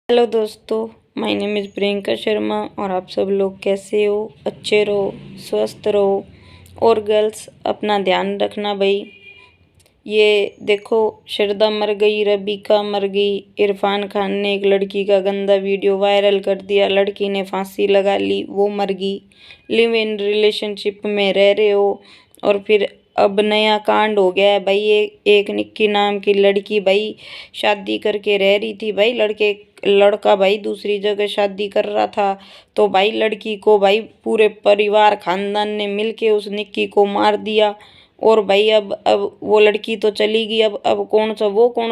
Hello दोस्तों, my name is Priyanka Sharma और आप सब लोग कैसे हो? अच्छे रहो, स्वस्थ रहो। और गर्ल्स अपना ध्यान रखना भाई। ये देखो, श्रद्धा मर गई, रबीका मर गई। इरफान खान ने एक लड़की का गंदा वीडियो वायरल कर दिया, लड़की ने फांसी लगा ली, वो मर गई। लिव इन रिलेशनशिप में रह रहे हो और फिर अब नया कांड हो गया है भाई। एक निक्की नाम की लड़की भाई शादी करके रह रही थी भाई। लड़का भाई दूसरी जगह शादी कर रहा था, तो भाई लड़की को भाई पूरे परिवार खानदान ने मिलके उस निक्की को मार दिया। और भाई अब वो लड़की तो चली गई, अब कौन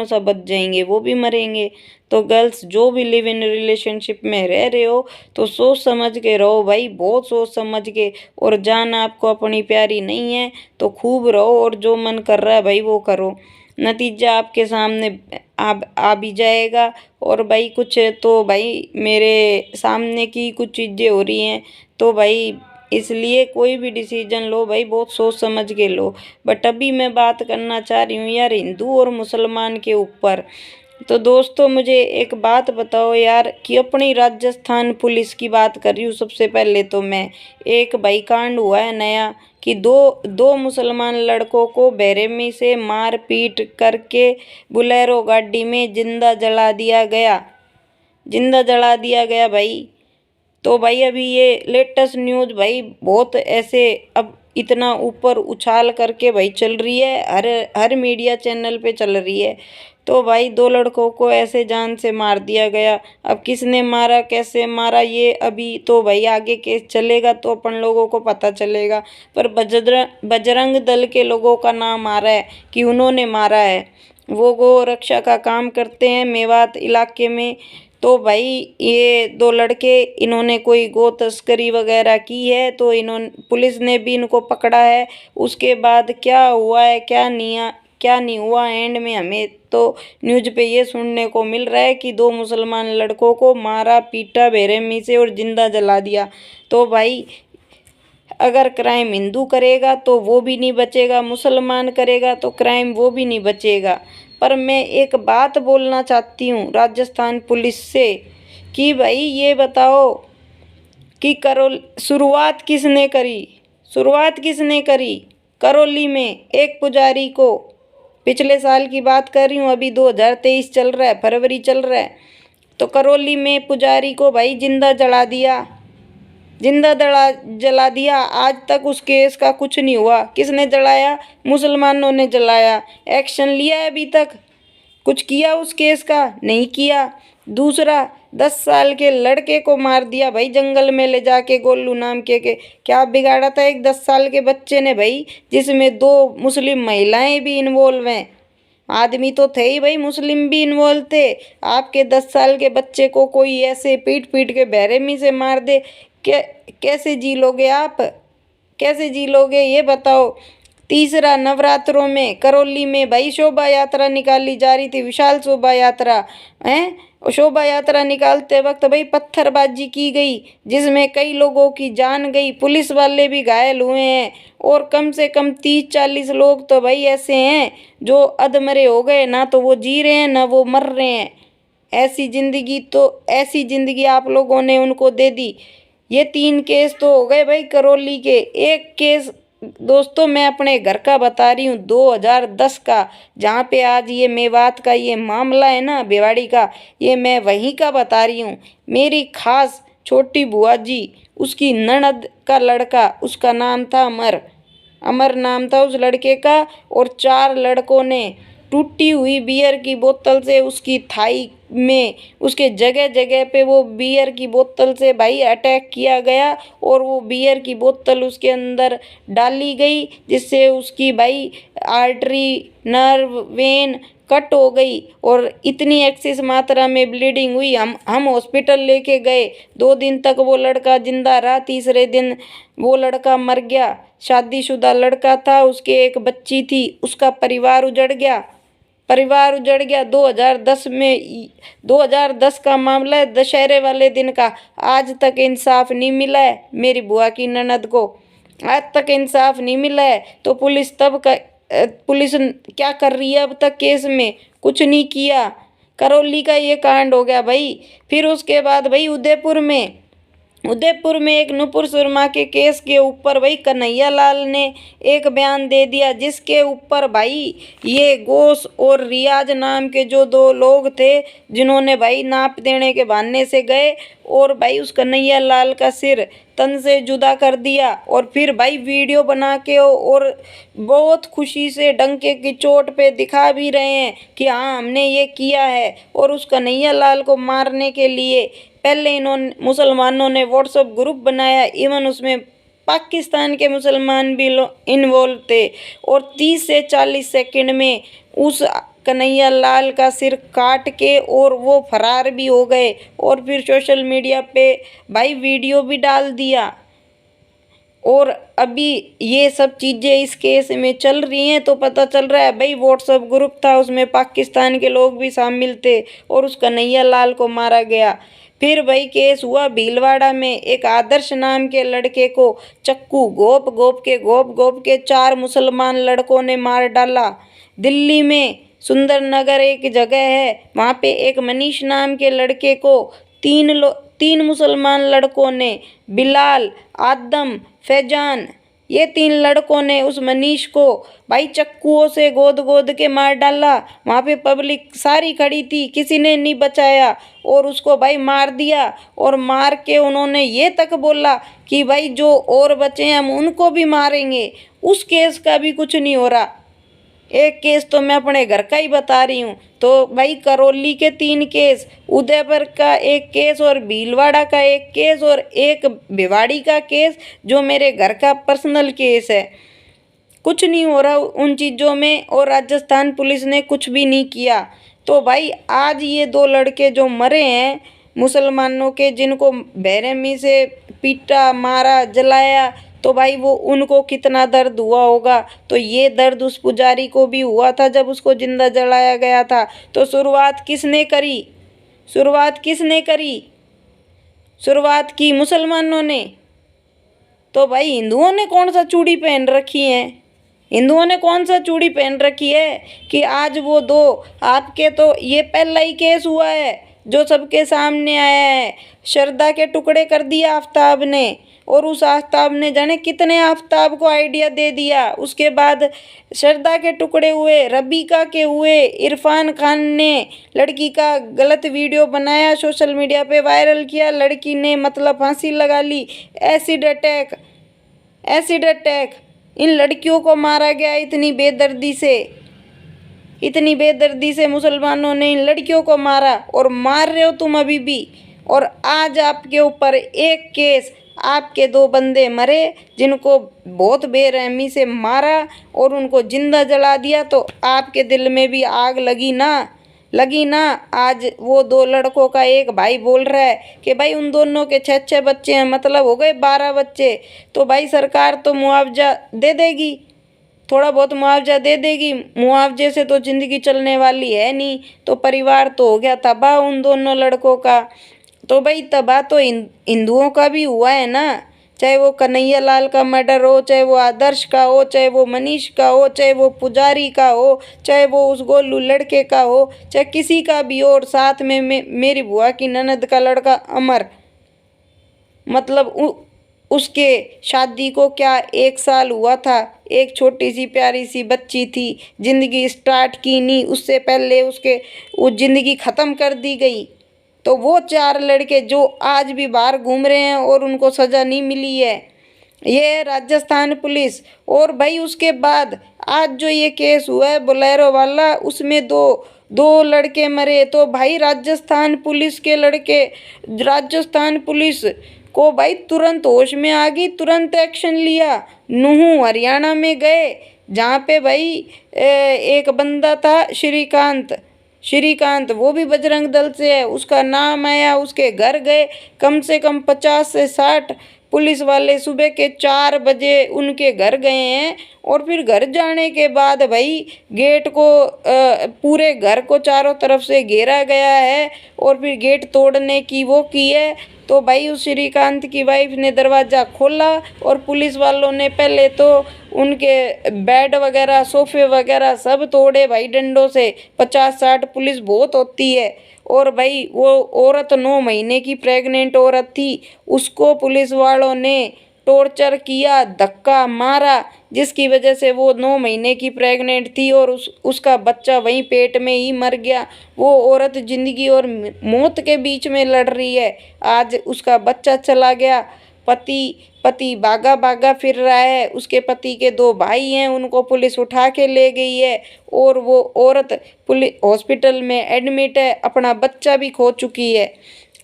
सा बच जाएंगे, वो भी मरेंगे। तो गर्ल्स जो भी लिव इन रिलेशनशिप में रह रहे हो तो सोच समझ के रहो भाई, बहुत सोच समझ के। और जान आपको अपनी प्यारी नहीं है तो खूब रहो और जो मन कर रहा है भाई वो करो, नतीजा आपके सामने आ भी जाएगा। और भाई कुछ तो भाई मेरे सामने की कुछ चीज़ें हो रही हैं, तो भाई इसलिए कोई भी डिसीजन लो भाई बहुत सोच समझ के लो। बट अभी मैं बात करना चाह रही हूँ यार हिंदू और मुसलमान के ऊपर। तो दोस्तों मुझे एक बात बताओ यार, कि अपनी राजस्थान पुलिस की बात कर रही हूँ सबसे पहले। तो मैं एक भाई कांड हुआ है नया कि दो मुसलमान लड़कों को बेरहमी से मार पीट करके बुलेरो गाड़ी में जिंदा जला दिया गया भाई। तो भाई अभी ये लेटेस्ट न्यूज़ भाई बहुत ऐसे अब इतना ऊपर उछाल करके भाई चल रही है, हर हर मीडिया चैनल पे चल रही है। तो भाई दो लड़कों को ऐसे जान से मार दिया गया। अब किसने मारा, कैसे मारा, ये अभी तो भाई आगे केस चलेगा तो अपन लोगों को पता चलेगा। पर बजरंग दल के लोगों का नाम आ रहा है कि उन्होंने मारा है। वो गो रक्षा का काम करते हैं मेवात इलाके में। तो भाई ये दो लड़के, इन्होंने कोई गो तस्करी वगैरह की है, तो पुलिस ने भी इनको पकड़ा है। उसके बाद क्या हुआ है क्या नहीं हुआ, एंड में हमें तो न्यूज़ पे ये सुनने को मिल रहा है कि दो मुसलमान लड़कों को मारा पीटा बेरहमी से और जिंदा जला दिया। तो भाई अगर क्राइम हिंदू करेगा तो वो भी नहीं बचेगा, मुसलमान करेगा तो क्राइम वो भी नहीं बचेगा। पर मैं एक बात बोलना चाहती हूँ राजस्थान पुलिस से कि भाई ये बताओ कि शुरुआत किसने करी? करौली में एक पुजारी को, पिछले साल की बात कर रही हूँ, अभी 2023 चल रहा है, फरवरी चल रहा है। तो करौली में पुजारी को भाई जला दिया। आज तक उस केस का कुछ नहीं हुआ। किसने जलाया? मुसलमानों ने जलाया। एक्शन लिया है अभी तक? कुछ किया उस केस का? नहीं किया। दूसरा, 10 साल के लड़के को मार दिया भाई जंगल में ले जाके, गोलू नाम के क्या बिगाड़ा था एक 10 साल के बच्चे ने भाई, जिसमें 2 मुस्लिम महिलाएं भी इन्वॉल्व हैं। आदमी तो थे ही भाई, मुस्लिम भी इन्वॉल्व थे। आपके 10 साल के बच्चे को कोई ऐसे पीट पीट के बेरहमी से मार दे, कैसे जी लोगे आप? कैसे जी लोगे ये बताओ। तीसरा, नवरात्रों में करौली में भाई शोभा यात्रा निकाली जा रही थी, विशाल शोभा यात्रा है। शोभा यात्रा निकालते वक्त भाई पत्थरबाजी की गई, जिसमें कई लोगों की जान गई, पुलिस वाले भी घायल हुए हैं। और कम से कम 30-40 लोग तो भाई ऐसे हैं जो अधमरे हो गए, ना तो वो जी रहे हैं ना वो मर रहे हैं। ऐसी जिंदगी आप लोगों ने उनको दे दी। ये 3 केस तो हो गए भाई करौली के। एक केस दोस्तों मैं अपने घर का बता रही हूँ, 2010 का, जहाँ पे आज ये मेवात का ये मामला है ना, भिवाड़ी का, ये मैं वहीं का बता रही हूँ। मेरी खास छोटी बुआ जी, उसकी ननद का लड़का, उसका नाम था अमर नाम था उस लड़के का। और 4 लड़कों ने टूटी हुई बियर की बोतल से उसकी थाई में, उसके जगह जगह पे वो बियर की बोतल से भाई अटैक किया गया। और वो बियर की बोतल उसके अंदर डाली गई, जिससे उसकी भाई आर्टरी, नर्व, वेन कट हो गई और इतनी एक्सेस मात्रा में ब्लीडिंग हुई। हम हॉस्पिटल लेके गए, 2 दिन तक वो लड़का जिंदा रहा, तीसरे दिन वो लड़का मर गया। शादीशुदा लड़का था, उसके एक बच्ची थी, उसका परिवार उजड़ गया। 2010 का मामला है, दशहरे वाले दिन का। आज तक इंसाफ नहीं मिला है मेरी बुआ की ननद को, आज तक इंसाफ नहीं मिला है। तो पुलिस क्या कर रही है अब तक केस में? कुछ नहीं किया। करौली का ये कांड हो गया भाई। फिर उसके बाद भाई उदयपुर में एक नुपुर शर्मा के केस के ऊपर भाई कन्हैया लाल ने एक बयान दे दिया, जिसके ऊपर भाई ये घोष और रियाज नाम के जो दो लोग थे, जिन्होंने भाई नाप देने के बहाने से गए और भाई उस कन्हैया लाल का सिर तन से जुदा कर दिया, और फिर भाई वीडियो बना के और बहुत खुशी से डंके की चोट पे दिखा भी रहे हैं कि हाँ हमने ये किया है। और उस कन्हैया लाल को मारने के लिए पहले इन्होंने मुसलमानों ने व्हाट्सएप ग्रुप बनाया, इवन उसमें पाकिस्तान के मुसलमान भी इन्वॉल्व थे, और 30 से 40 सेकंड में उस कन्हैया लाल का सिर काट के और वो फरार भी हो गए, और फिर सोशल मीडिया पे भाई वीडियो भी डाल दिया। और अभी ये सब चीज़ें इस केस में चल रही हैं, तो पता चल रहा है भाई व्हाट्सएप ग्रुप था, उसमें पाकिस्तान के लोग भी शामिल थे और उस कन्हैया लाल को मारा गया। फिर भाई केस हुआ भीलवाड़ा में, एक आदर्श नाम के लड़के को चक्कू घोप घोप के 4 मुसलमान लड़कों ने मार डाला। दिल्ली में सुंदर नगर एक जगह है, वहाँ पे एक मनीष नाम के लड़के को 3 मुसलमान लड़कों ने, बिलाल, आदम, फैजान, ये 3 लड़कों ने उस मनीष को भाई चक्कुओं से गोद के मार डाला। वहाँ पे पब्लिक सारी खड़ी थी, किसी ने नहीं बचाया और उसको भाई मार दिया। और मार के उन्होंने ये तक बोला कि भाई जो और बचे हैं हम उनको भी मारेंगे। उस केस का भी कुछ नहीं हो रहा। एक केस तो मैं अपने घर का ही बता रही हूँ, तो भाई करौली के 3 केस, उदयपुर का एक केस और भीलवाड़ा का एक केस और एक भिवाड़ी का केस जो मेरे घर का पर्सनल केस है। कुछ नहीं हो रहा उन चीज़ों में, और राजस्थान पुलिस ने कुछ भी नहीं किया। तो भाई आज ये 2 लड़के जो मरे हैं मुसलमानों के, जिनको बेरहमी से पीटा, मारा, जलाया, तो भाई वो उनको कितना दर्द हुआ होगा। तो ये दर्द उस पुजारी को भी हुआ था जब उसको जिंदा जलाया गया था। तो शुरुआत किसने करी? शुरुआत की मुसलमानों ने। तो भाई हिंदुओं ने कौन सा चूड़ी पहन रखी है? हिंदुओं ने कौन सा चूड़ी पहन रखी है कि आज वो 2 आपके, तो ये पहला ही केस हुआ है जो सबके सामने आया है। श्रद्धा के टुकड़े कर दिया आफ्ताब ने, और उस आफ्ताब ने जाने कितने आफ्ताब को आइडिया दे दिया। उसके बाद श्रद्धा के टुकड़े हुए, रबीका के हुए, इरफान खान ने लड़की का गलत वीडियो बनाया, सोशल मीडिया पे वायरल किया, लड़की ने मतलब फांसी लगा ली। एसिड अटैक इन लड़कियों को मारा गया इतनी बेदर्दी से मुसलमानों ने इन लड़कियों को मारा, और मार रहे हो तुम अभी भी। और आज आपके ऊपर एक केस, आपके 2 बंदे मरे जिनको बहुत बेरहमी से मारा और उनको जिंदा जला दिया, तो आपके दिल में भी आग लगी ना। आज वो 2 लड़कों का एक भाई बोल रहा है कि भाई उन दोनों के 6 बच्चे हैं, मतलब हो गए 12 बच्चे। तो भाई सरकार तो मुआवजा दे देगी, थोड़ा बहुत मुआवजा दे देगी। मुआवजे से तो ज़िंदगी चलने वाली है नहीं, तो परिवार तो हो गया तबाह उन दोनों लड़कों का। तो भाई तबाह तो हिंदुओं का भी हुआ है ना, चाहे वो कन्हैया लाल का मर्डर हो, चाहे वो आदर्श का हो, चाहे वो मनीष का हो, चाहे वो पुजारी का हो, चाहे वो उस गोलू लड़के का हो, चाहे किसी का भी हो। और साथ में मेरी बुआ की ननद का लड़का अमर, मतलब उसके शादी को क्या 1 साल हुआ था, एक छोटी सी प्यारी सी बच्ची थी, ज़िंदगी स्टार्ट की नहीं, उससे पहले वो ज़िंदगी ख़त्म कर दी गई। तो वो 4 लड़के जो आज भी बाहर घूम रहे हैं और उनको सज़ा नहीं मिली है, ये है राजस्थान पुलिस। और भाई उसके बाद आज जो ये केस हुआ है बोलेरो वाला, उसमें दो लड़के मरे। तो भाई राजस्थान पुलिस को भाई तुरंत होश में आ गई, तुरंत एक्शन लिया। नूहू हरियाणा में गए, जहाँ पे भाई एक बंदा था श्रीकांत, वो भी बजरंग दल से है, उसका नाम आया, उसके घर गए। कम से कम 50 से 60 पुलिस वाले सुबह के 4 बजे उनके घर गए हैं। और फिर घर जाने के बाद भाई गेट को पूरे घर को चारों तरफ से घेरा गया है, और फिर गेट तोड़ने की वो की है। तो भाई उस श्रीकांत की वाइफ ने दरवाज़ा खोला, और पुलिस वालों ने पहले तो उनके बेड वगैरह सोफे वगैरह सब तोड़े भाई डंडों से। 50-60 पुलिस बहुत होती है। और भाई वो औरत 9 महीने की प्रेग्नेंट औरत थी, उसको पुलिस वालों ने टॉर्चर किया, धक्का मारा, जिसकी वजह से वो 9 महीने की प्रेग्नेंट थी और उसका बच्चा वहीं पेट में ही मर गया। वो औरत ज़िंदगी और मौत के बीच में लड़ रही है। आज उसका बच्चा चला गया। पति भागा भागा फिर रहा है। उसके पति के 2 भाई हैं, उनको पुलिस उठा के ले गई है। और वो औरत पुलिस हॉस्पिटल में एडमिट है, अपना बच्चा भी खो चुकी है।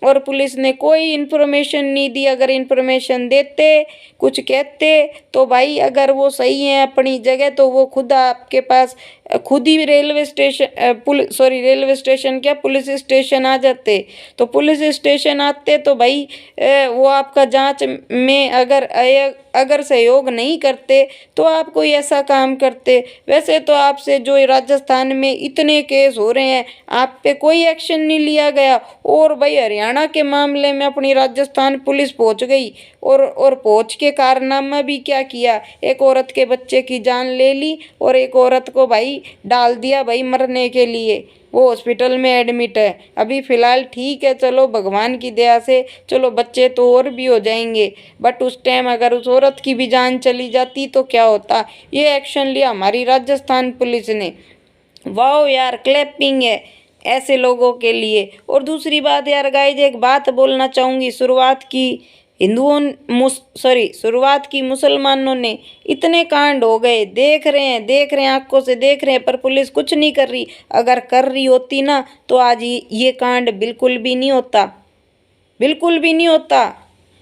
और पुलिस ने कोई इन्फॉर्मेशन नहीं दी। अगर इन्फॉर्मेशन देते, कुछ कहते तो भाई अगर वो सही हैं अपनी जगह तो वो खुद आपके पास खुद ही रेलवे स्टेशन क्या पुलिस स्टेशन आ जाते। तो पुलिस स्टेशन आते तो भाई वो आपका जांच में अगर सहयोग नहीं करते तो आप कोई ऐसा काम करते। वैसे तो आपसे जो राजस्थान में इतने केस हो रहे हैं, आप पे कोई एक्शन नहीं लिया गया। और भाई हरियाणा के मामले में अपनी राजस्थान पुलिस पहुंच गई और पहुंच के कारनामा भी क्या किया, एक औरत के बच्चे की जान ले ली और एक औरत को भाई डाल दिया भाई मरने के लिए। वो हॉस्पिटल में एडमिट है अभी फ़िलहाल, ठीक है चलो भगवान की दया से चलो बच्चे तो और भी हो जाएंगे। बट उस टाइम अगर उस औरत की भी जान चली जाती तो क्या होता। ये एक्शन लिया हमारी राजस्थान पुलिस ने। वाह यार, क्लैपिंग है ऐसे लोगों के लिए। और दूसरी बात यार गाइज, एक बात बोलना चाहूँगी। शुरुआत की मुसलमानों ने इतने कांड हो गए, देख रहे हैं आंखों से देख रहे हैं, पर पुलिस कुछ नहीं कर रही। अगर कर रही होती ना तो आज ये कांड बिल्कुल भी नहीं होता, बिल्कुल भी नहीं होता।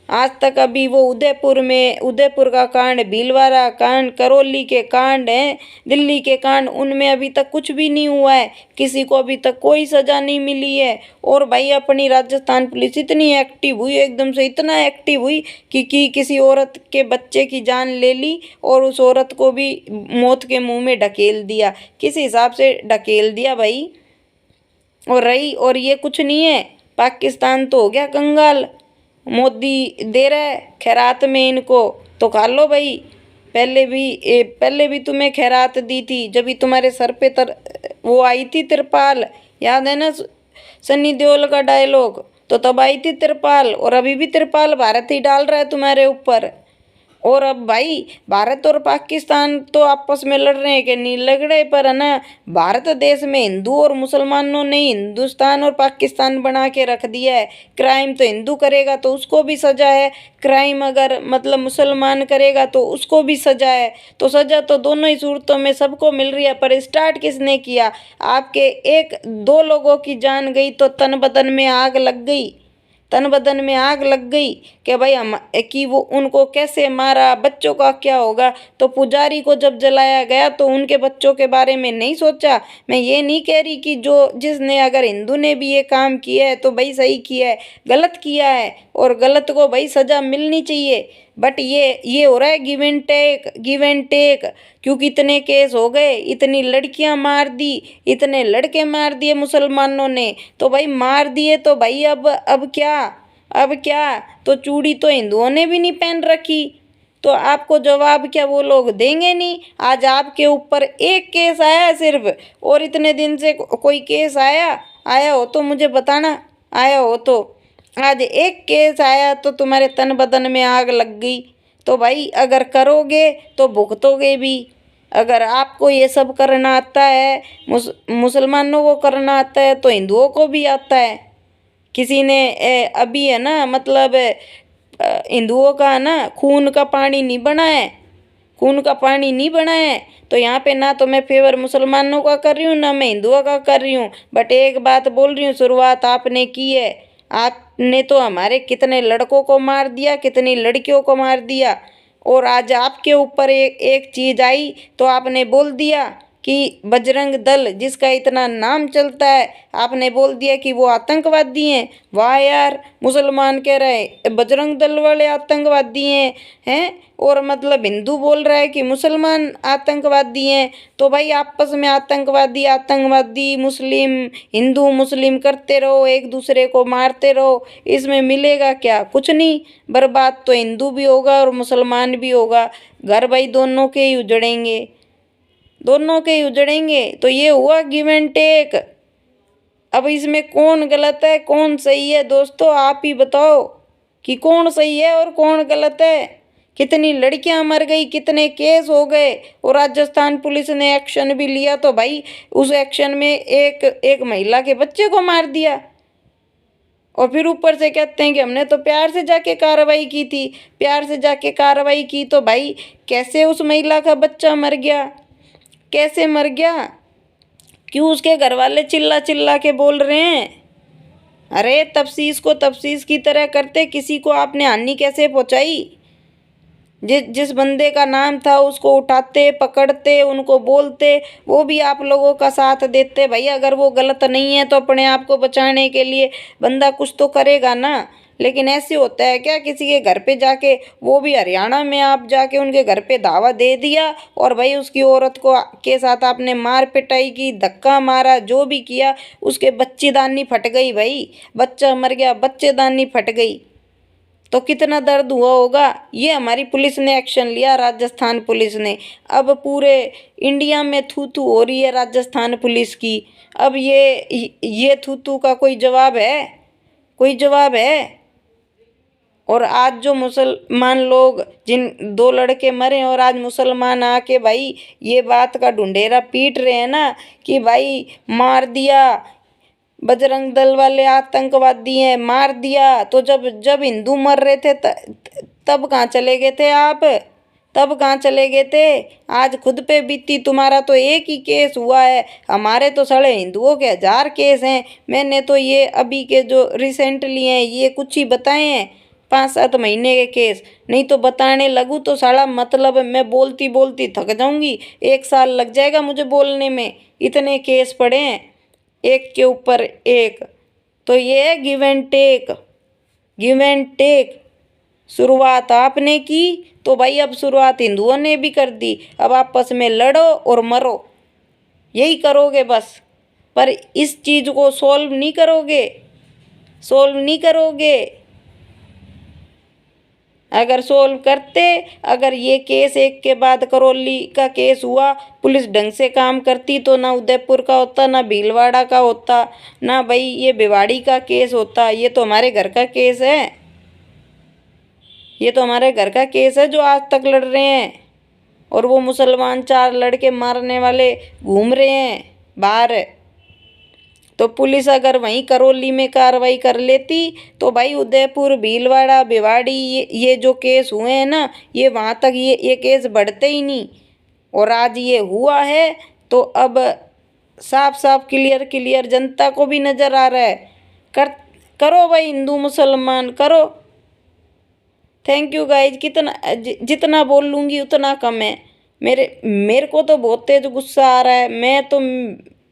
आज तक अभी वो उदयपुर का कांड, भीलवाड़ा कांड, करौली के कांड हैं, दिल्ली के कांड, उनमें अभी तक कुछ भी नहीं हुआ है। किसी को अभी तक कोई सज़ा नहीं मिली है। और भाई अपनी राजस्थान पुलिस इतनी एक्टिव हुई, एकदम से इतना एक्टिव हुई कि किसी औरत के बच्चे की जान ले ली और उस औरत को भी मौत के मुंह में ढकेल दिया। किस हिसाब से ढकेल दिया भाई। और ये कुछ नहीं है, पाकिस्तान तो हो गया कंगाल। मोदी दे रहा है खैरात में इनको, तो खा लो भाई। पहले भी तुम्हें खैरात दी थी जब भी तुम्हारे सर पे वो आई थी तिरपाल, याद है ना सन्नी देओल का डायलॉग। तो तब आई थी तिरपाल और अभी भी तिरपाल भारत ही डाल रहा है तुम्हारे ऊपर। और अब भाई भारत और पाकिस्तान तो आपस में लड़ रहे हैं कि नहीं लड़ रहे, पर है ना भारत देश में हिंदू और मुसलमानों ने हिंदुस्तान और पाकिस्तान बना के रख दिया है। क्राइम तो हिंदू करेगा तो उसको भी सजा है, क्राइम अगर मतलब मुसलमान करेगा तो उसको भी सजा है। तो सजा तो दोनों ही सूरतों में सबको मिल रही है। पर स्टार्ट किसने किया? आपके 1-2 लोगों की जान गई तो तन बदन में आग लग गई, तन बदन में आग लग गई कि भाई हम कि वो उनको कैसे मारा, बच्चों का क्या होगा। तो पुजारी को जब जलाया गया तो उनके बच्चों के बारे में नहीं सोचा। मैं ये नहीं कह रही कि जिसने अगर हिंदू ने भी ये काम किया है तो भाई सही किया है, गलत किया है और गलत को भाई सज़ा मिलनी चाहिए। बट ये हो रहा है गिव एंड टेक, क्योंकि इतने केस हो गए, इतनी लड़कियां मार दी, इतने लड़के मार दिए मुसलमानों ने। तो भाई मार दिए तो भाई अब क्या तो चूड़ी तो हिंदुओं ने भी नहीं पहन रखी, तो आपको जवाब क्या वो लोग देंगे नहीं। आज आपके ऊपर एक केस आया है सिर्फ, और इतने दिन से कोई केस आया हो तो मुझे बताना, आया हो तो। आज एक केस आया तो तुम्हारे तन बदन में आग लग गई। तो भाई अगर करोगे तो भुगतोगे भी। अगर आपको ये सब करना आता है, मुसलमानों को करना आता है, तो हिंदुओं को भी आता है। किसी ने अभी है ना मतलब हिंदुओं का ना खून का पानी नहीं बना है, खून का पानी नहीं बना है। तो यहाँ पे ना तो मैं फेवर मुसलमानों का कर रही हूँ ना मैं हिंदुओं का कर रही हूँ। बट एक बात बोल रही हूँ, शुरुआत आपने की है। आपने तो हमारे कितने लड़कों को मार दिया, कितनी लड़कियों को मार दिया। और आज आपके ऊपर एक चीज़ आई तो आपने बोल दिया कि बजरंग दल जिसका इतना नाम चलता है, आपने बोल दिया कि वो आतंकवादी हैं। वाह यार, मुसलमान कह रहे बजरंग दल वाले आतंकवादी हैं और मतलब हिंदू बोल रहा है कि मुसलमान आतंकवादी हैं। तो भाई आपस में आतंकवादी आतंकवादी मुस्लिम हिंदू मुस्लिम करते रहो, एक दूसरे को मारते रहो, इसमें मिलेगा क्या? कुछ नहीं। बर्बाद तो हिंदू भी होगा और मुसलमान भी होगा। घर भाई दोनों के ही उजड़ेंगे, दोनों के ही उजड़ेंगे। तो ये हुआ गिव एंड टेक। अब इसमें कौन गलत है कौन सही है दोस्तों, आप ही बताओ कि कौन सही है और कौन गलत है। कितनी लड़कियां मर गई, कितने केस हो गए, और राजस्थान पुलिस ने एक्शन भी लिया। तो भाई उस एक्शन में एक एक महिला के बच्चे को मार दिया, और फिर ऊपर से कहते हैं कि हमने तो प्यार से जाके कार्रवाई की थी। प्यार से जाके कार्रवाई की तो भाई कैसे उस महिला का बच्चा मर गया, कैसे मर गया? क्यों उसके घर वाले चिल्ला चिल्ला के बोल रहे हैं? अरे तफ्तीश को तफ्तीश की तरह करते, किसी को आपने हानि कैसे पहुंचाई? जिस बंदे का नाम था उसको उठाते पकड़ते, उनको बोलते, वो भी आप लोगों का साथ देते। भाई अगर वो गलत नहीं है तो अपने आप को बचाने के लिए बंदा कुछ तो करेगा ना। लेकिन ऐसे होता है क्या किसी के घर पे जाके, वो भी हरियाणा में आप जाके उनके घर पे दावा दे दिया और भाई उसकी औरत को के साथ आपने मार पिटाई की, धक्का मारा, जो भी किया, उसके बच्चेदानी फट गई। भाई बच्चा मर गया, बच्चेदानी फट गई, तो कितना दर्द हुआ होगा। ये हमारी पुलिस ने एक्शन लिया, राजस्थान पुलिस ने। अब पूरे इंडिया में थू थू हो रही है राजस्थान पुलिस की। अब ये थू थू का कोई जवाब है? कोई जवाब है? और आज जो मुसलमान लोग, जिन 2 लड़के मरे, और आज मुसलमान आके भाई ये बात का ढुंढेरा पीट रहे हैं ना कि भाई मार दिया, बजरंग दल वाले आतंकवादी हैं, मार दिया। तो जब जब हिंदू मर रहे थे तब कहाँ चले गए थे आप? तब कहाँ चले गए थे? आज खुद पे बीती। तुम्हारा तो एक ही केस हुआ है, हमारे तो साले हिंदुओं के 1000 केस हैं। मैंने तो ये अभी के जो रिसेंटली हैं ये कुछ ही बताए हैं, 5-7 महीने के केस। नहीं तो बताने लगूँ तो साला मतलब मैं बोलती बोलती थक जाऊंगी, 1 साल लग जाएगा मुझे बोलने में, इतने केस पड़े हैं एक के ऊपर एक। तो ये है give and take, give and take. शुरुआत आपने की तो भाई अब शुरुआत हिंदुओं ने भी कर दी। अब आपस में लड़ो और मरो, यही करोगे बस। पर इस चीज़ को सॉल्व नहीं करोगे, सॉल्व नहीं करोगे। अगर सोल्व करते, अगर ये केस एक के बाद करौली का केस हुआ, पुलिस ढंग से काम करती तो ना उदयपुर का होता, ना भीलवाड़ा का होता, ना भाई ये भिवाड़ी का केस होता। ये तो हमारे घर का केस है, ये तो हमारे घर का केस है जो आज तक लड़ रहे हैं। और वो मुसलमान 4 लड़के मारने वाले घूम रहे हैं बाहर। तो पुलिस अगर वहीं करौली में कार्रवाई कर लेती तो भाई उदयपुर भीलवाड़ा भिवाड़ी ये जो केस हुए हैं ना, ये वहाँ तक ये केस बढ़ते ही नहीं। और आज ये हुआ है तो अब साफ साफ क्लियर क्लियर जनता को भी नज़र आ रहा है। करो भाई हिंदू मुसलमान करो। Thank you guys. कितना जितना बोल लूँगी उतना कम है। मेरे को तो बहुत तेज गुस्सा आ रहा है।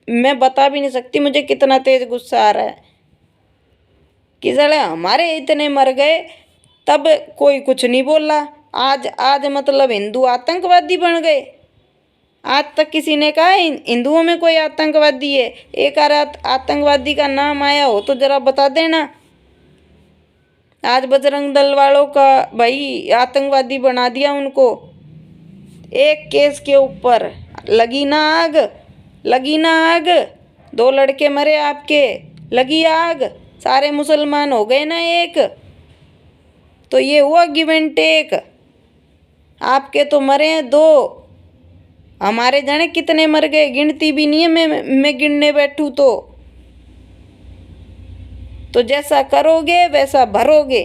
मैं बता भी नहीं सकती मुझे कितना तेज गुस्सा आ रहा है कि साले हमारे इतने मर गए तब कोई कुछ नहीं बोला। आज मतलब हिंदू आतंकवादी बन गए। आज तक किसी ने कहा हिंदुओं में कोई आतंकवादी है? एक आतंकवादी का नाम आया हो तो जरा बता देना। आज बजरंग दल वालों का भाई आतंकवादी बना दिया उनको। एक केस के ऊपर लगी ना आग, लगी ना आग। 2 लड़के मरे आपके, लगी आग। सारे मुसलमान हो गए ना एक। तो ये हुआ गिव एंड टेक। आपके तो मरे हैं 2, हमारे जाने कितने मर गए, गिनती भी नहीं है। मैं गिनने बैठूँ तो जैसा करोगे वैसा भरोगे।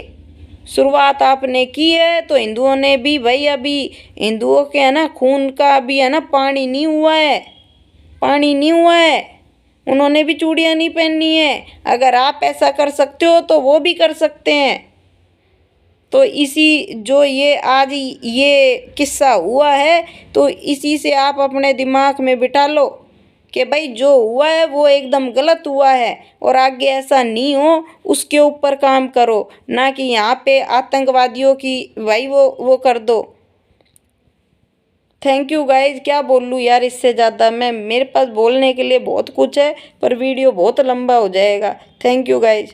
शुरुआत आपने की है तो हिंदुओं ने भी भाई, अभी हिंदुओं के है ना खून का अभी है ना पानी नहीं हुआ है, पानी नहीं हुआ है। उन्होंने भी चूड़ियाँ नहीं पहननी है। अगर आप ऐसा कर सकते हो तो वो भी कर सकते हैं। तो इसी जो ये आज ये किस्सा हुआ है तो इसी से आप अपने दिमाग में बिठा लो कि भाई जो हुआ है वो एकदम गलत हुआ है और आगे ऐसा नहीं हो उसके ऊपर काम करो, ना कि यहाँ पे आतंकवादियों की भाई वो कर दो। थैंक यू गाइज, क्या बोल लूँ यार इससे ज़्यादा मैं, मेरे पास बोलने के लिए बहुत कुछ है पर वीडियो बहुत लंबा हो जाएगा। Thank you guys.